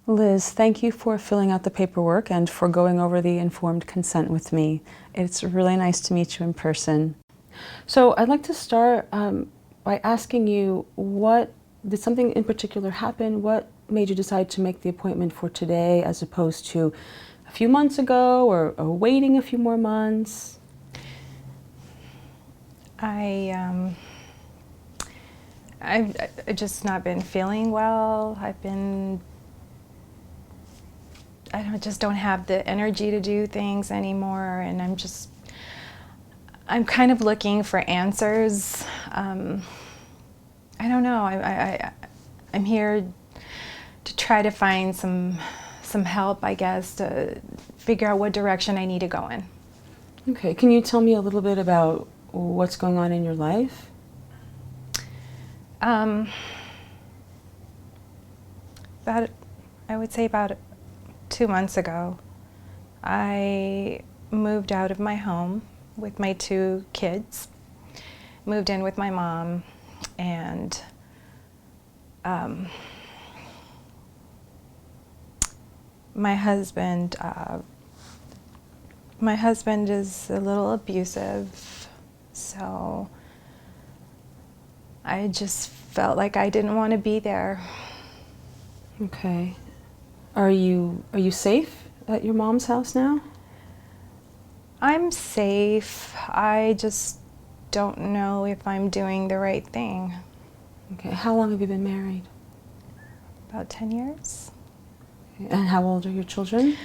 Liz, thank you for filling out the paperwork and for going over the informed consent with me. It's really nice to meet you in person. So I'd like to start by asking you, did something in particular happen? What made you decide to make the appointment for today as opposed to a few months ago or waiting a few more months? I've just not been feeling well. I just don't have the energy to do things anymore, and I'm kind of looking for answers. I don't know. I'm here to try to find some help, I guess, to figure out what direction I need to go in. Okay, can you tell me a little bit about what's going on in your life? I would say about 2 months ago, I moved out of my home with my 2 kids, moved in with my mom, and my husband is a little abusive, so I just felt like I didn't want to be there. Okay. Are you safe at your mom's house now? I'm safe. I just don't know if I'm doing the right thing. Okay. How long have you been married? About 10 years. Okay. And how old are your children?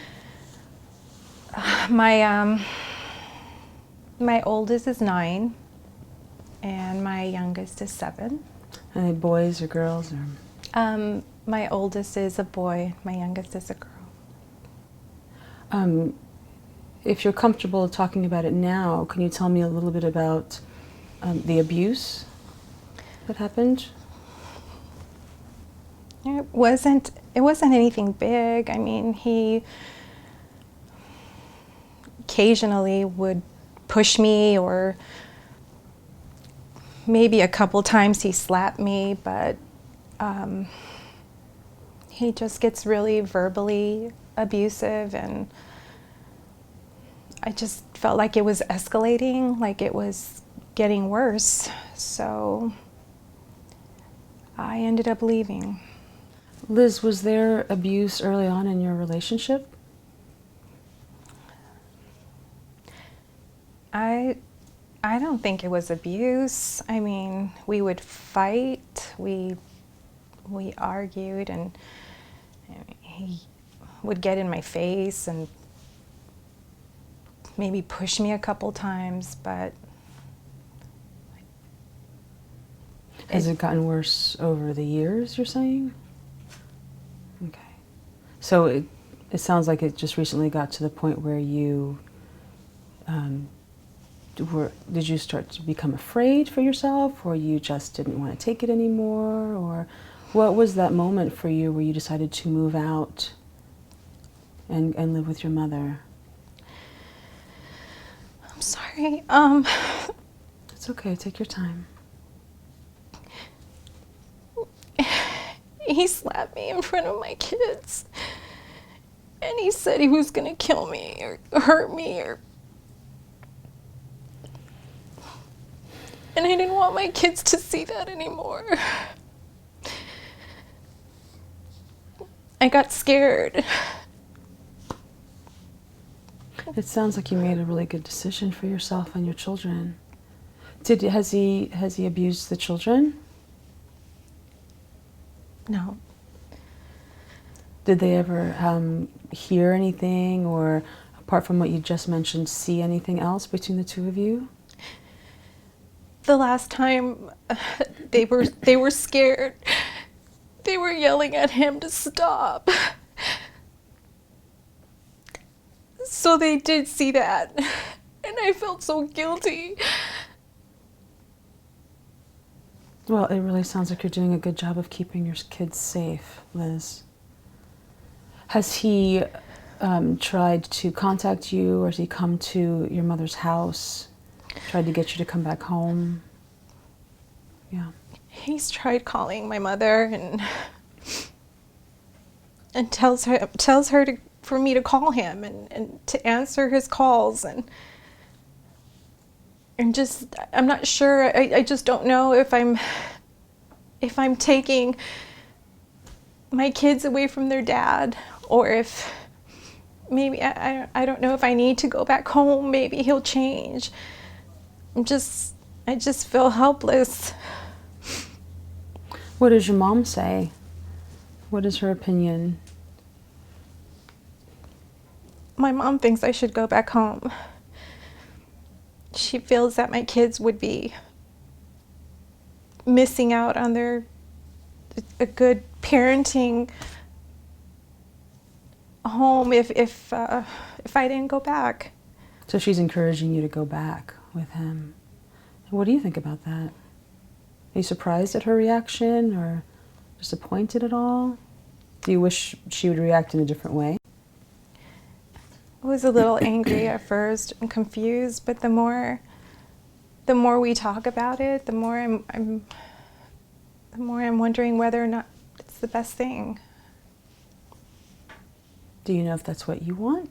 My oldest is 9, and my youngest is 7. Are they boys or girls? Or? My oldest is a boy. My youngest is a girl. If you're comfortable talking about it now, can you tell me a little bit about the abuse that happened? It wasn't anything big. I mean, he occasionally would push me, or maybe a couple times he slapped me, but he just gets really verbally abusive, and I just felt like it was escalating, like it was getting worse, so I ended up leaving. Liz, was there abuse early on in your relationship? I don't think it was abuse. I mean, we would fight, we argued, and he would get in my face and maybe push me a couple times, but... Has it gotten worse over the years, you're saying? Okay. So it sounds like it just recently got to the point where you, did you start to become afraid for yourself, or you just didn't want to take it anymore, or what was that moment for you where you decided to move out and live with your mother? I'm sorry. It's okay, take your time. He slapped me in front of my kids, and he said he was gonna kill me or hurt me, and I didn't want my kids to see that anymore. I got scared. It sounds like you made a really good decision for yourself and your children. Has he abused the children? No. Did they ever hear anything, or apart from what you just mentioned, see anything else between the two of you? The last time they were scared. They were yelling at him to stop. So they did see that, and I felt so guilty. Well, it really sounds like you're doing a good job of keeping your kids safe, Liz. Has he tried to contact you, or has he come to your mother's house, tried to get you to come back home? Yeah. He's tried calling my mother, and and tells her for me to call him and to answer his calls, and just, I'm not sure. I just don't know if I'm taking my kids away from their dad, or if maybe I don't know if I need to go back home. Maybe he'll change. I just feel helpless. What does your mom say? What is her opinion? My mom thinks I should go back home. She feels that my kids would be missing out on a good parenting home if I didn't go back. So she's encouraging you to go back with him. What do you think about that? Are you surprised at her reaction or disappointed at all? Do you wish she would react in a different way? I was a little angry at first and confused, but the more we talk about it, the more I'm wondering whether or not it's the best thing. Do you know if that's what you want?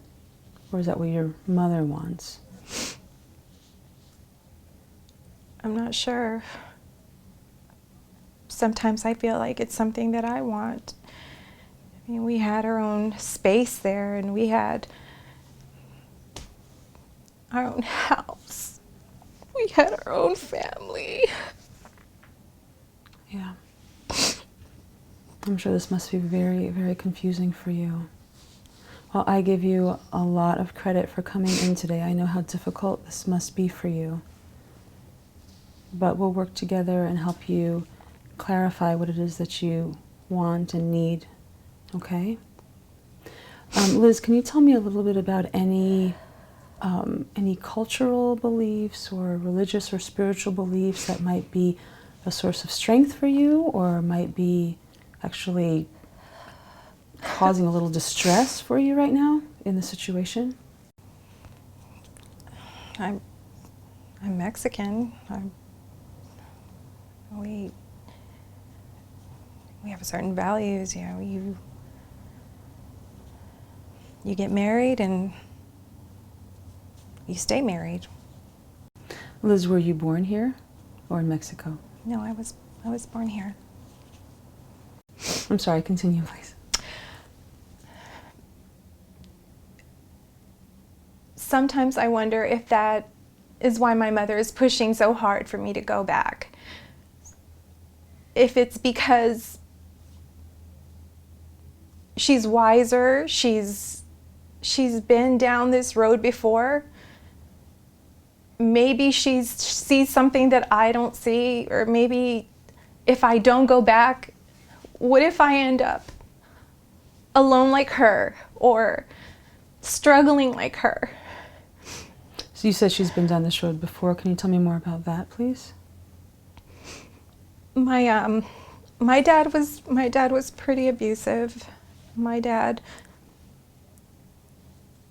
Or is that what your mother wants? I'm not sure. Sometimes I feel like it's something that I want. I mean, we had our own space there, and we had our own house. We had our own family. Yeah. I'm sure this must be very, very confusing for you. Well, I give you a lot of credit for coming in today. I know how difficult this must be for you. But we'll work together and help you clarify what it is that you want and need. Okay? Liz, can you tell me a little bit about any cultural beliefs or religious or spiritual beliefs that might be a source of strength for you, or might be actually causing a little distress for you right now in the situation? I'm Mexican. We have certain values. You know, you get married and you stay married. Liz, were you born here or in Mexico? No, I was born here. I'm sorry, continue, please. Sometimes I wonder if that is why my mother is pushing so hard for me to go back. If it's because she's wiser, she's been down this road before. Maybe she sees something that I don't see, or maybe if I don't go back, what if I end up alone like her or struggling like her? So you said she's been down this road before. Can you tell me more about that, please? My dad was pretty abusive. My dad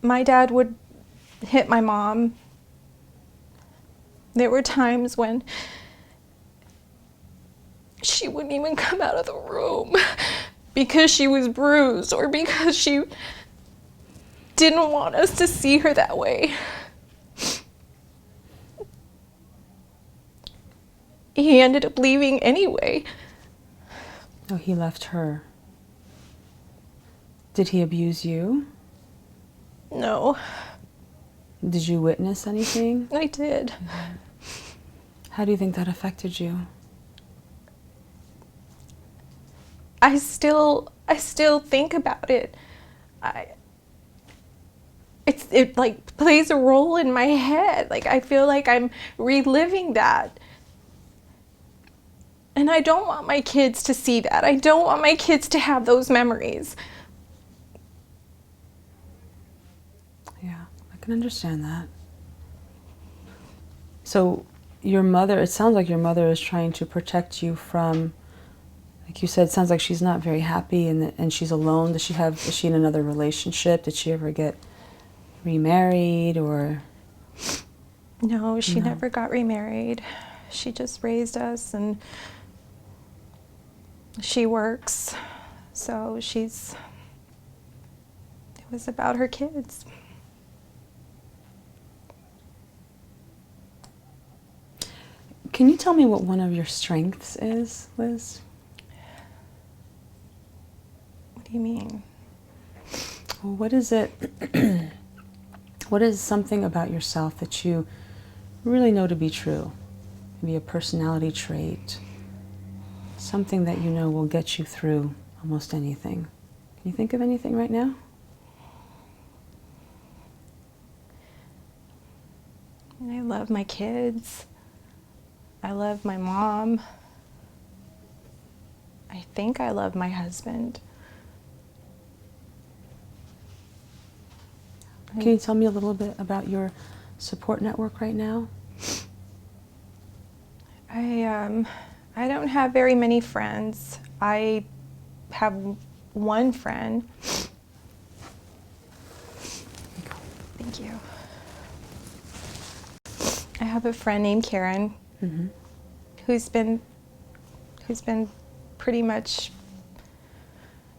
would hit my mom. There were times when she wouldn't even come out of the room because she was bruised, or because she didn't want us to see her that way. He ended up leaving anyway. Oh, he left her. Did he abuse you? No. Did you witness anything? I did. How do you think that affected you? I still think about it. It like plays a role in my head. Like, I feel like I'm reliving that. And I don't want my kids to see that. I don't want my kids to have those memories. Yeah, I can understand that. So your mother, it sounds like your mother is trying to protect you from, like you said, it sounds like she's not very happy and she's alone. Is she in another relationship? Did she ever get remarried or? No, she never got remarried. She just raised us, and she works. So she's was about her kids. Can you tell me what one of your strengths is, Liz? What do you mean? Well, what is it? What is something about yourself that you really know to be true? Maybe a personality trait, something that you know will get you through almost anything. Can you think of anything right now? I love my kids. I love my mom. I think I love my husband. Can you tell me a little bit about your support network right now? I don't have very many friends. I have one friend. Thank you. I have a friend named Karen, Mm-hmm. who's been pretty much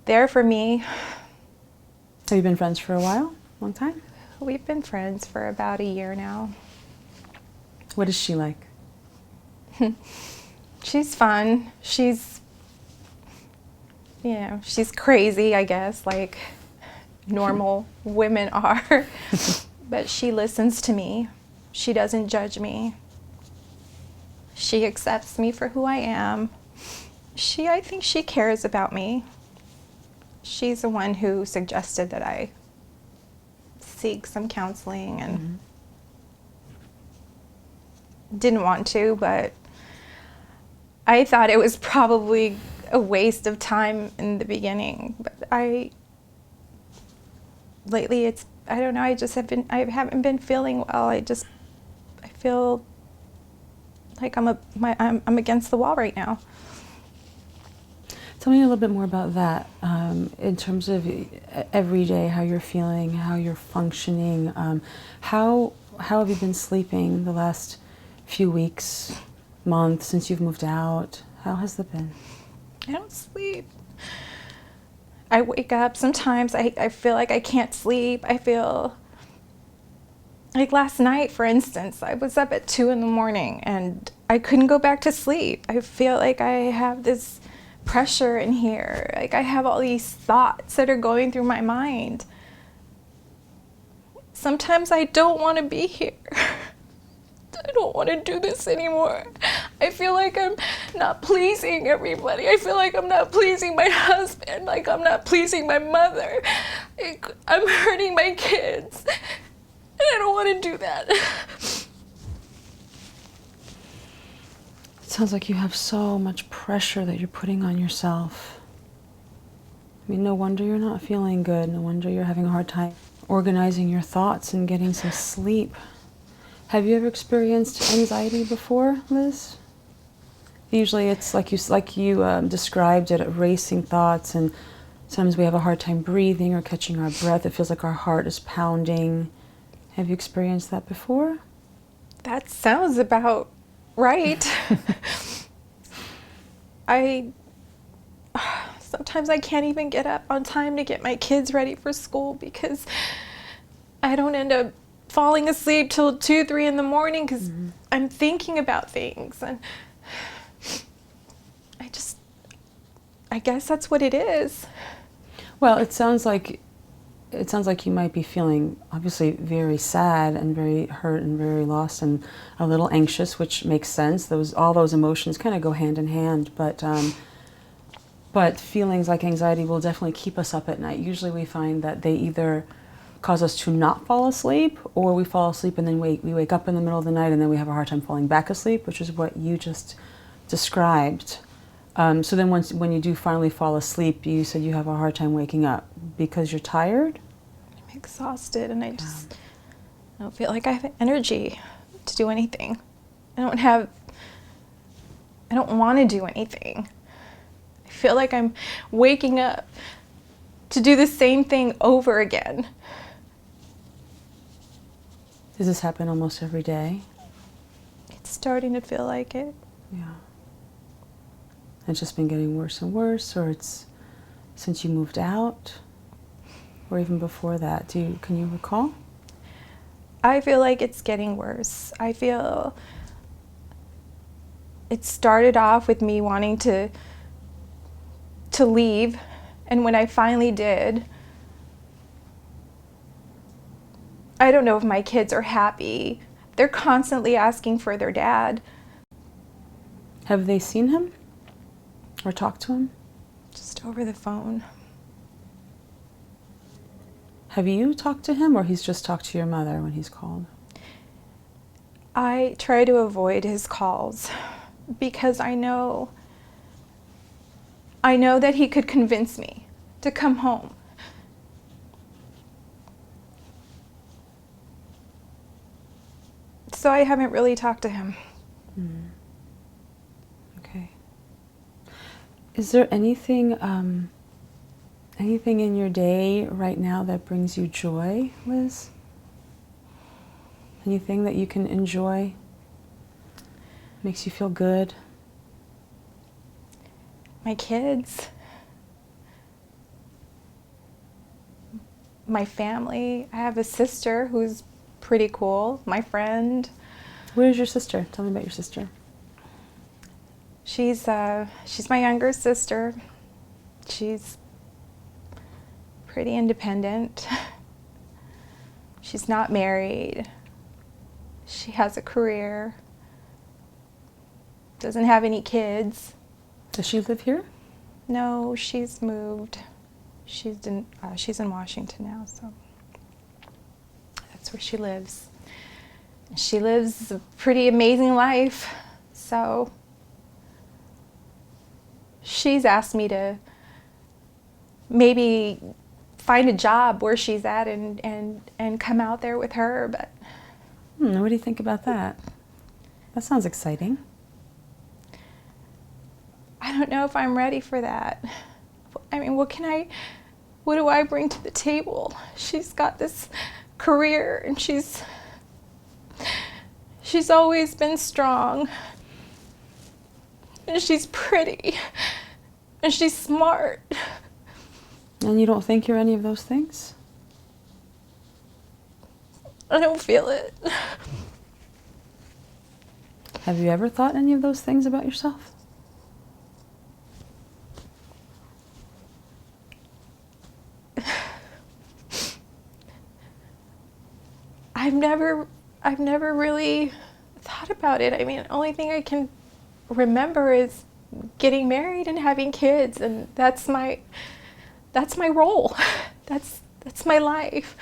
there for me. Have you been friends for a while? Long time? We've been friends for about a year now. What is she like? She's fun. She's crazy, I guess, like normal women are. But she listens to me. She doesn't judge me. She accepts me for who I am. I think she cares about me. She's the one who suggested that I seek some counseling and didn't want to, but I thought it was probably a waste of time in the beginning. But lately I don't know, I haven't been feeling well. I feel like I'm against the wall right now. Tell me a little bit more about that, in terms of every day, how you're feeling, how you're functioning. How have you been sleeping the last few weeks, months since you've moved out? How has that been? I don't sleep. I wake up sometimes, I feel like I can't sleep. I feel like last night, for instance, I was up at 2 a.m. and I couldn't go back to sleep. I feel like I have this pressure in here. Like I have all these thoughts that are going through my mind. Sometimes I don't want to be here. I don't want to do this anymore. I feel like I'm not pleasing everybody. I feel like I'm not pleasing my husband, like I'm not pleasing my mother. I'm hurting my kids. And I don't want to do that. It sounds like you have so much pressure that you're putting on yourself. I mean, no wonder you're not feeling good. No wonder you're having a hard time organizing your thoughts and getting some sleep. Have you ever experienced anxiety before, Liz? Usually it's like you described it, racing thoughts, and sometimes we have a hard time breathing or catching our breath. It feels like our heart is pounding. Have you experienced that before? That sounds about right. Sometimes I can't even get up on time to get my kids ready for school because I don't end up falling asleep till 2, 3 in the morning because I'm thinking about things, and I guess that's what it is. Well, it sounds like you might be feeling obviously very sad and very hurt and very lost and a little anxious, which makes sense. All those emotions kind of go hand in hand, but feelings like anxiety will definitely keep us up at night. Usually we find that they either cause us to not fall asleep, or we fall asleep and then we wake up in the middle of the night and then we have a hard time falling back asleep, which is what you just described. So then when you do finally fall asleep, you said you have a hard time waking up because you're tired? I'm exhausted and I don't feel like I have energy to do anything. I don't want to do anything. I feel like I'm waking up to do the same thing over again. Does this happen almost every day? It's starting to feel like it. Yeah. It's just been getting worse and worse, or it's since you moved out? or even before that? Can you recall? I feel like it's getting worse. I feel it started off with me wanting to leave, and when I finally did, I don't know if my kids are happy. They're constantly asking for their dad. Have they seen him or talked to him? Just over the phone. Have you talked to him, or he's just talked to your mother when he's called? I try to avoid his calls because I know that he could convince me to come home. So I haven't really talked to him. Okay. Is there anything in your day right now that brings you joy, Liz? Anything that you can enjoy? Makes you feel good? My kids, my family. I have a sister who's pretty cool, my friend. Where's your sister? Tell me about your sister. She's my younger sister. She's pretty independent. She's not married. She has a career. Doesn't have any kids. Does she live here? No, she's moved. She's in Washington now, so that's where she lives. She lives a pretty amazing life, so she's asked me to maybe find a job where she's at and come out there with her, but What do you think about that? That sounds exciting. I don't know if I'm ready for that. I mean, what do I bring to the table? She's got this career and she's always been strong. And she's pretty. And she's smart. And you don't think you're any of those things? I don't feel it. Have you ever thought any of those things about yourself? I've never really thought about it. I mean, the only thing I can remember is getting married and having kids, and that's my role. That's my life.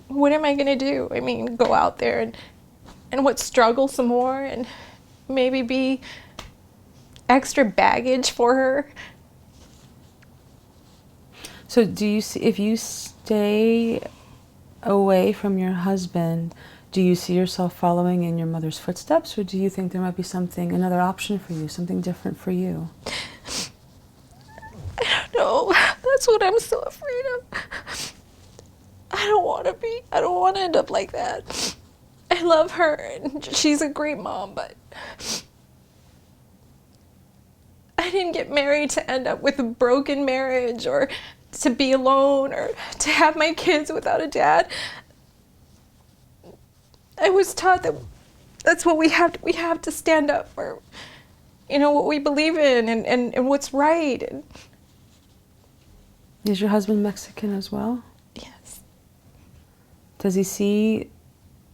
What am I gonna do? I mean, go out there and what, struggle some more and maybe be extra baggage for her? So do you see, if you stay away from your husband, do you see yourself following in your mother's footsteps, or do you think there might be another option for you, something different for you? I don't know. That's what I'm so afraid of. I don't want to end up like that. I love her and she's a great mom, but I didn't get married to end up with a broken marriage or to be alone or to have my kids without a dad. I was taught that that's what we have to stand up for, what we believe in and what's right. Is your husband Mexican as well? Yes. Does he see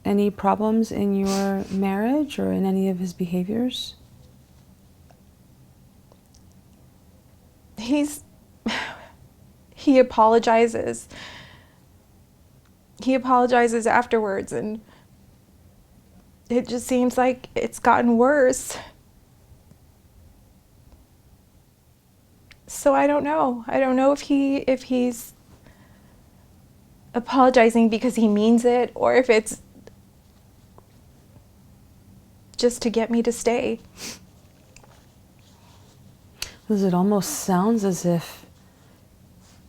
any problems in your marriage or in any of his behaviors? He apologizes. He apologizes afterwards, and it just seems like it's gotten worse. So I don't know. I don't know if he's apologizing because he means it or if it's just to get me to stay. Because it almost sounds as if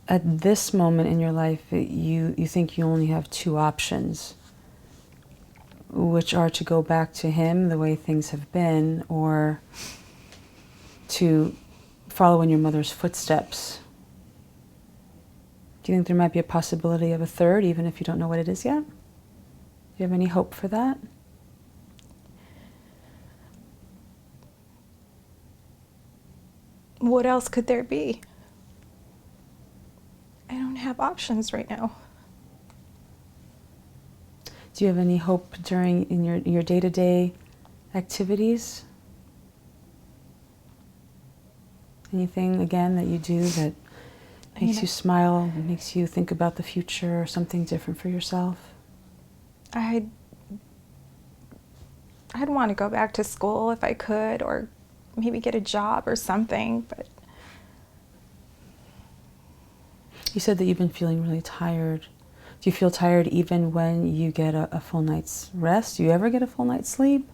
at this moment in your life you think you only have two options, which are to go back to him the way things have been, or to follow in your mother's footsteps. Do you think there might be a possibility of a third, even if you don't know what it is yet? Do you have any hope for that? What else could there be? I don't have options right now. Do you have any hope in your day-to-day activities? Anything, again, that you do that makes you smile, makes you think about the future or something different for yourself? I'd want to go back to school if I could, or maybe get a job or something, but... You said that you've been feeling really tired. Do you feel tired even when you get a full night's rest? Do you ever get a full night's sleep?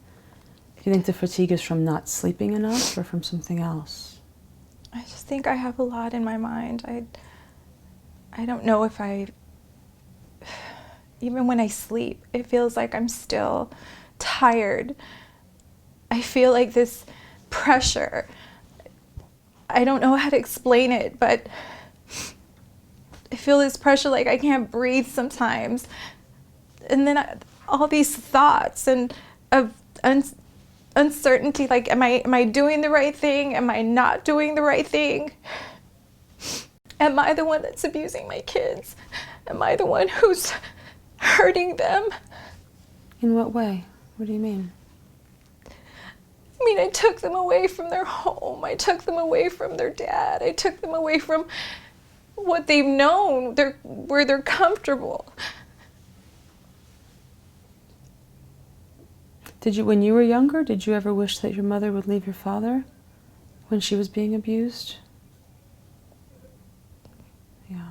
Do you think the fatigue is from not sleeping enough or from something else? I just think I have a lot in my mind. I don't know if even when I sleep, it feels like I'm still tired. I feel like this pressure. I don't know how to explain it, but I feel this pressure like I can't breathe sometimes. And then all these thoughts and of uncertainty, like am I doing the right thing? Am I not doing the right thing? Am I the one that's abusing my kids? Am I the one who's hurting them? In what way? What do you mean? I mean, I took them away from their home. I took them away from their dad. I took them away from what they've known, where they're comfortable. When you were younger, did you ever wish that your mother would leave your father when she was being abused? Yeah.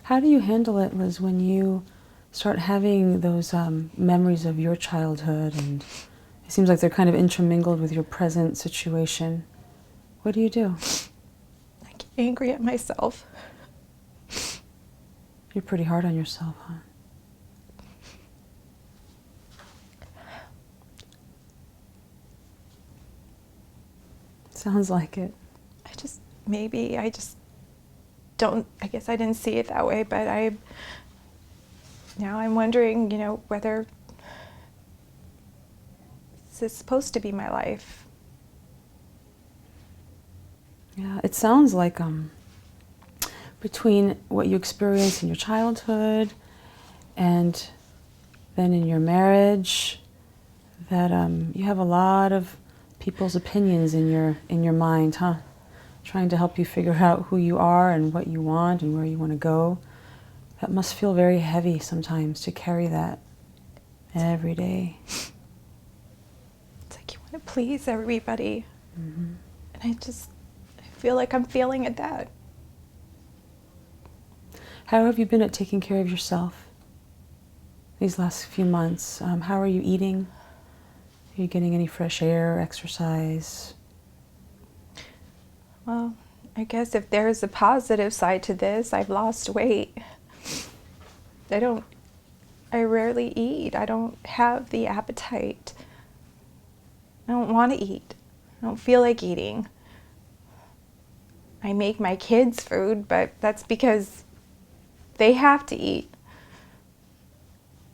How do you handle it, Liz, when you start having those memories of your childhood and it seems like they're kind of intermingled with your present situation? What do you do? I get angry at myself. You're pretty hard on yourself, huh? Sounds like it. Maybe I just don't, I guess I didn't see it that way, but now I'm wondering, whether this is supposed to be my life. Yeah, it sounds like between what you experienced in your childhood and then in your marriage, that you have a lot of people's opinions in your mind, huh? Trying to help you figure out who you are and what you want and where you want to go. That must feel very heavy sometimes to carry that every day. It's like you want to please everybody. Mm-hmm. And I feel like I'm failing at that. How have you been at taking care of yourself these last few months? How are you eating? Are you getting any fresh air, exercise? Well, I guess if there's a positive side to this, I've lost weight. I rarely eat. I don't have the appetite. I don't want to eat. I don't feel like eating. I make my kids food, but that's because they have to eat.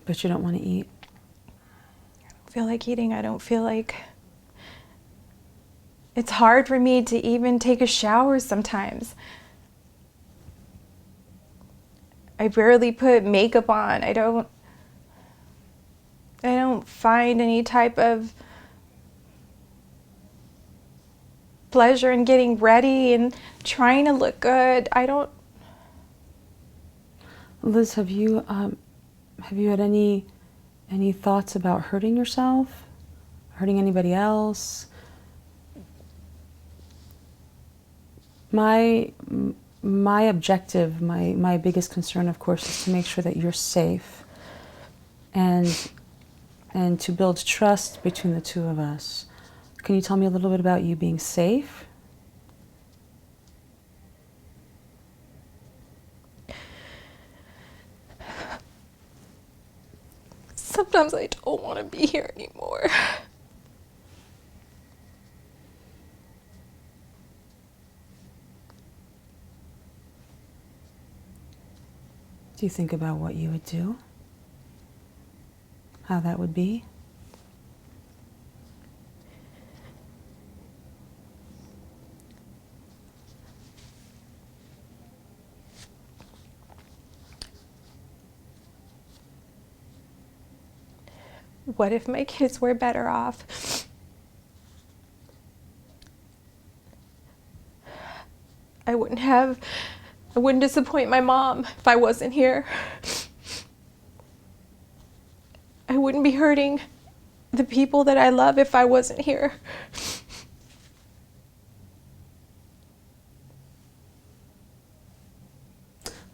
But you don't want to eat? I don't feel like eating. I don't feel like... It's hard for me to even take a shower sometimes. I rarely put makeup on. I don't find any type of pleasure in getting ready and trying to look good. Liz, have you had any thoughts about hurting yourself? Hurting anybody else? My objective, my biggest concern, of course, is to make sure that you're safe and to build trust between the two of us. Can you tell me a little bit about you being safe? Sometimes I don't want to be here anymore. Do you think about what you would do? How that would be? What if my kids were better off? I wouldn't disappoint my mom if I wasn't here. I wouldn't be hurting the people that I love if I wasn't here.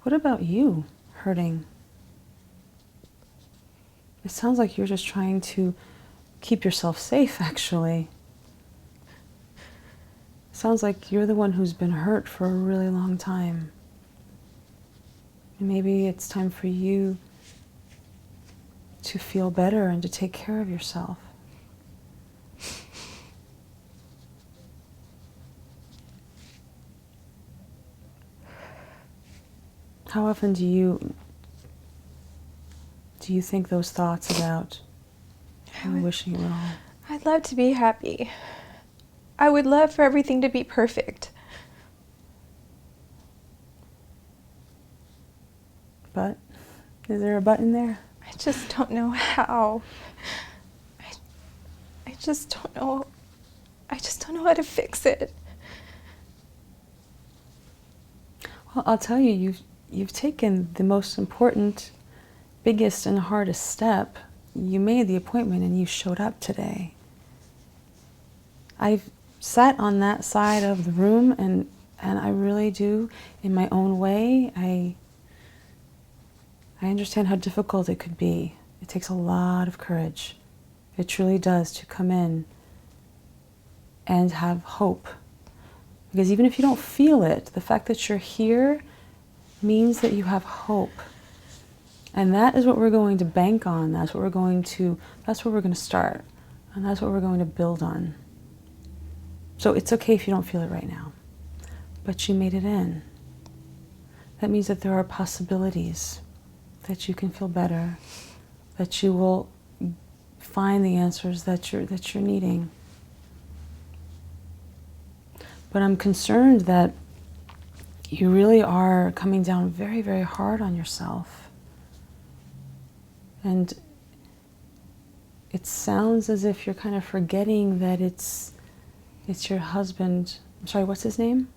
What about you hurting? It sounds like you're just trying to keep yourself safe, actually. Sounds like you're the one who's been hurt for a really long time. And maybe it's time for you to feel better and to take care of yourself. How often do you think those thoughts about wishing it all? I'd love to be happy. I would love for everything to be perfect. But is there a button there? I just don't know how. I just don't know. I just don't know how to fix it. Well, I'll tell you, you've taken the most important, biggest and hardest step. You made the appointment and you showed up today. I've sat on that side of the room and I really do, in my own way, I understand how difficult it could be. It takes a lot of courage. It truly does, to come in and have hope. Because even if you don't feel it, the fact that you're here means that you have hope. And that is what we're going to bank on. That's where we're going to start. And that's what we're going to build on. So it's okay if you don't feel it right now. But you made it in. That means that there are possibilities, that you can feel better, that you will find the answers that you're needing. But I'm concerned that you really are coming down very, very hard on yourself. And it sounds as if you're kind of forgetting that it's your husband. I'm sorry, what's his name?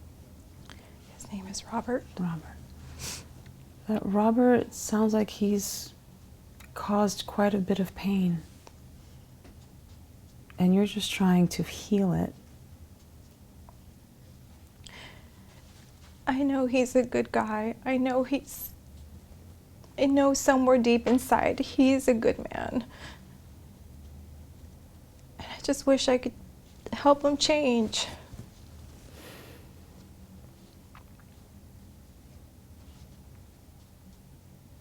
His name is Robert. Robert. That Robert sounds like he's caused quite a bit of pain. And you're just trying to heal it. I know he's a good guy. I know somewhere deep inside he's a good man. And I just wish I could help him change.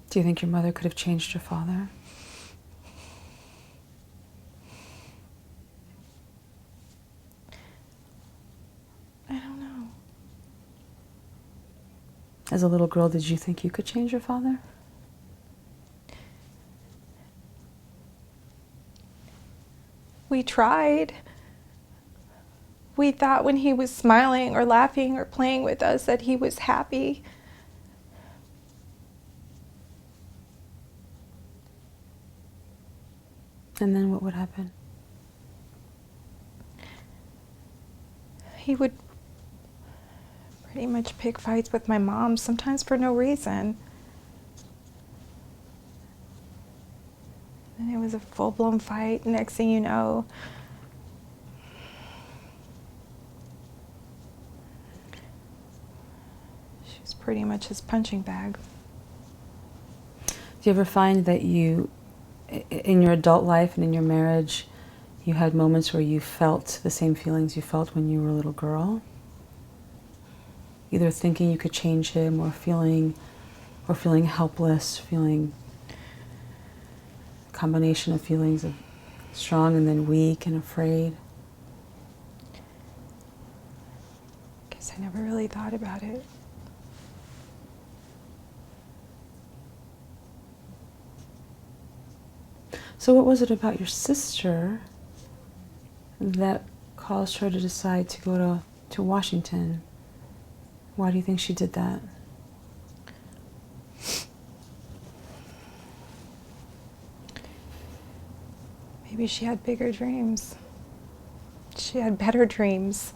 Do you think your mother could have changed your father? I don't know. As a little girl, did you think you could change your father? We tried. We thought when he was smiling or laughing or playing with us that he was happy. And then what would happen? He would pretty much pick fights with my mom, sometimes for no reason. And it was a full-blown fight. Next thing you know, she was pretty much his punching bag. Do you ever find that you, in your adult life and in your marriage, you had moments where you felt the same feelings you felt when you were a little girl? Either thinking you could change him or feeling helpless, feeling a combination of feelings of strong and then weak and afraid. Guess I never really thought about it. So what was it about your sister that caused her to decide to go to Washington? Why do you think she did that? Maybe she had bigger dreams. She had better dreams.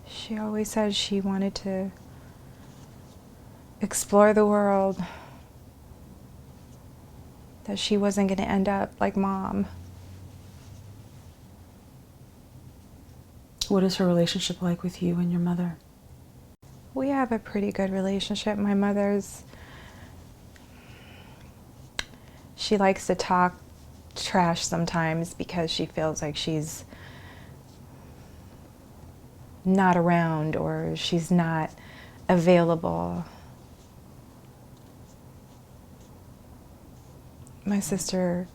She always said she wanted to explore the world, that she wasn't going to end up like Mom. What is her relationship like with you and your mother? We have a pretty good relationship. My mother's, she likes to talk trash sometimes because she feels like she's not around or she's not available. My sister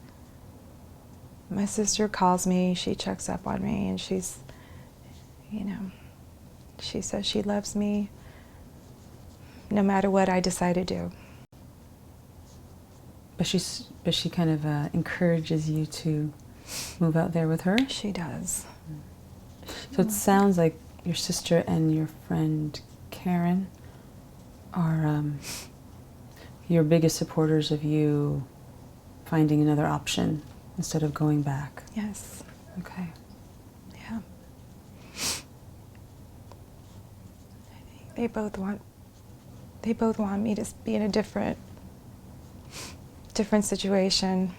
calls me, she checks up on me, and she's, you know, she says she loves me no matter what I decide to do. But she kind of encourages you to move out there with her? She does. So it sounds like your sister and your friend Karen are your biggest supporters of you finding another option instead of going back. Yes. Okay. Yeah. They both want me to be in a different situation.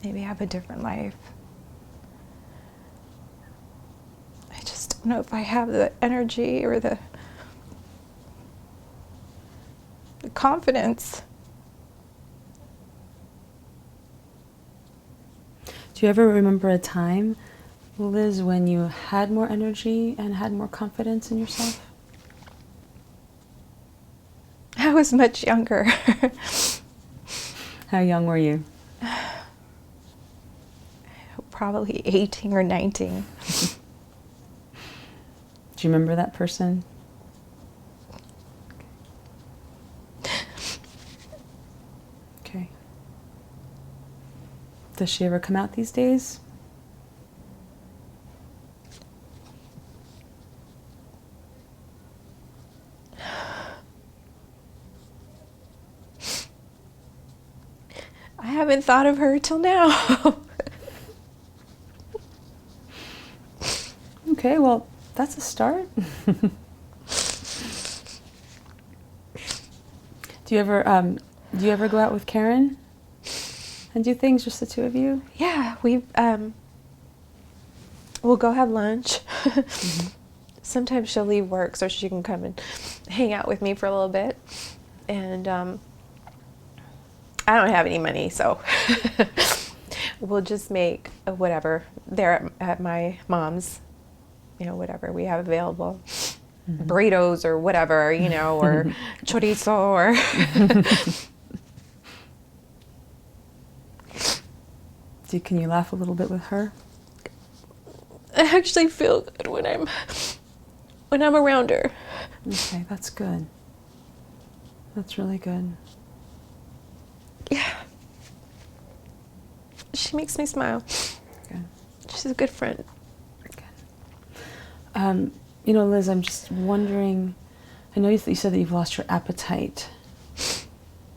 Maybe have a different life. I just don't know if I have the energy or the confidence. Do you ever remember a time, Liz, when you had more energy and had more confidence in yourself? I was much younger. How young were you? Probably 18 or 19. Do you remember that person? Okay. Does she ever come out these days? I haven't thought of her till now. Okay, well, that's a start. Do you ever go out with Karen and do things, just the two of you? Yeah, we'll go have lunch. Mm-hmm. Sometimes she'll leave work so she can come and hang out with me for a little bit. And I don't have any money, so we'll just make whatever there at my mom's, whatever we have available. Mm-hmm. Burritos or whatever, or chorizo or... Can you laugh a little bit with her? I actually feel good when I'm around her. Okay, that's good. That's really good. Yeah. She makes me smile. Good. She's a good friend. Good. Liz, I'm just wondering, I know you said that you've lost your appetite.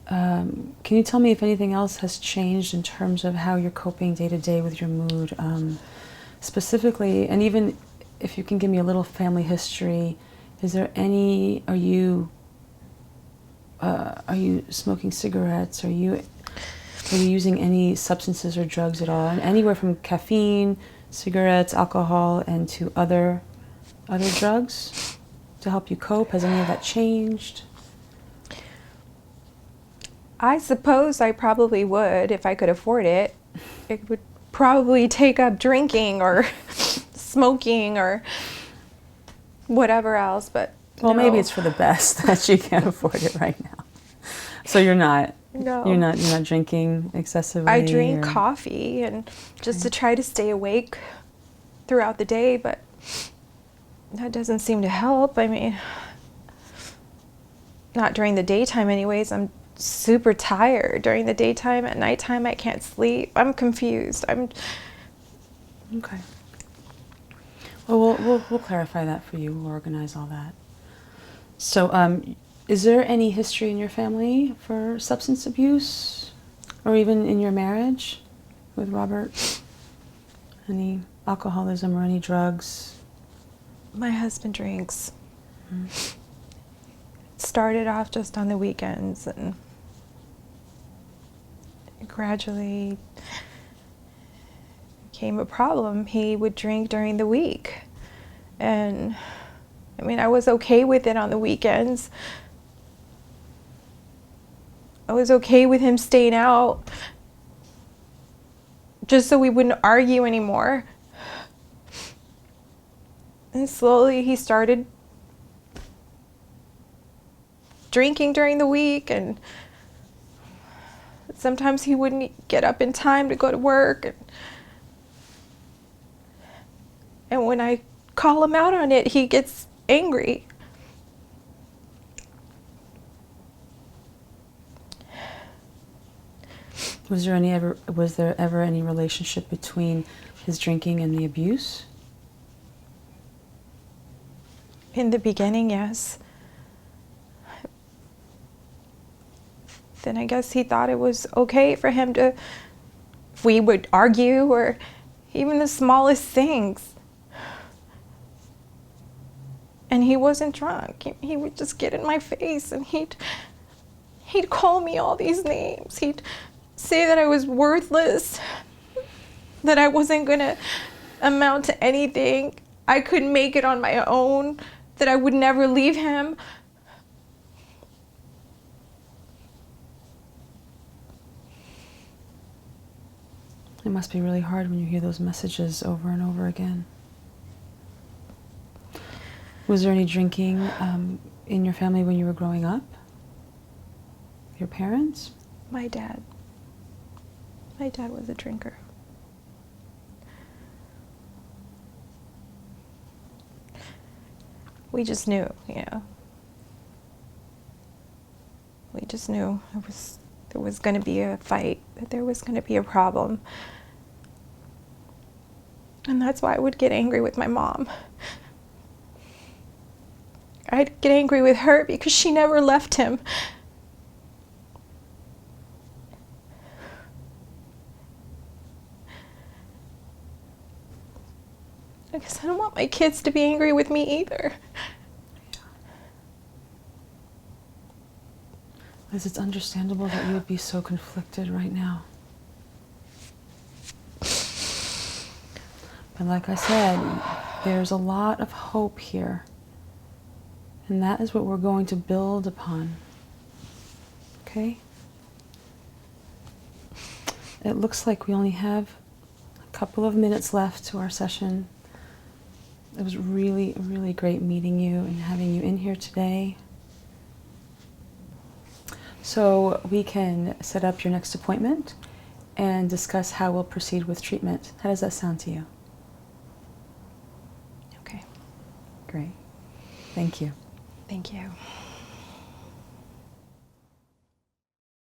Can you tell me if anything else has changed in terms of how you're coping day to day with your mood? Specifically, and even if you can give me a little family history, are you smoking cigarettes? Are you using any substances or drugs at all? And anywhere from caffeine, cigarettes, alcohol, and to other drugs to help you cope? Has any of that changed? I suppose I probably would if I could afford it. It would probably take up drinking or smoking or whatever else, but well, no. Maybe it's for the best that you can't afford it right now. So you're not. No. You're not drinking excessively. I drink coffee and just to try to stay awake throughout the day, but that doesn't seem to help. I mean, not during the daytime anyways. I'm super tired during the daytime. At nighttime, I can't sleep. I'm confused. Okay. Well, we'll clarify that for you. We'll organize all that. So, is there any history in your family for substance abuse, or even in your marriage with Robert? Any alcoholism or any drugs? My husband drinks. It started off just on the weekends, and it gradually became a problem. He would drink during the week. And I mean, I was okay with it on the weekends. I was okay with him staying out just so we wouldn't argue anymore. And slowly he started drinking during the week, and sometimes he wouldn't get up in time to go to work. And when I call him out on it, he gets angry. Was there ever any relationship between his drinking and the abuse? In the beginning, yes. Then I guess he thought it was okay for him to, if we would argue or even the smallest things. And he wasn't drunk. He would just get in my face, and he'd call me all these names. He'd say that I was worthless, that I wasn't gonna amount to anything, I couldn't make it on my own, that I would never leave him. It must be really hard when you hear those messages over and over again. Was there any drinking in your family when you were growing up? Your parents? My dad was a drinker. We just knew, you know. We just knew there was going to be a fight, that there was going to be a problem. And that's why I would get angry with my mom. I'd get angry with her because she never left him. Because I don't want my kids to be angry with me either. Liz, it's understandable that you would be so conflicted right now. But like I said, there's a lot of hope here. And that is what we're going to build upon. Okay? It looks like we only have a couple of minutes left to our session. It was really, really great meeting you and having you in here today. So we can set up your next appointment and discuss how we'll proceed with treatment. How does that sound to you? Okay. Great. Thank you. Thank you.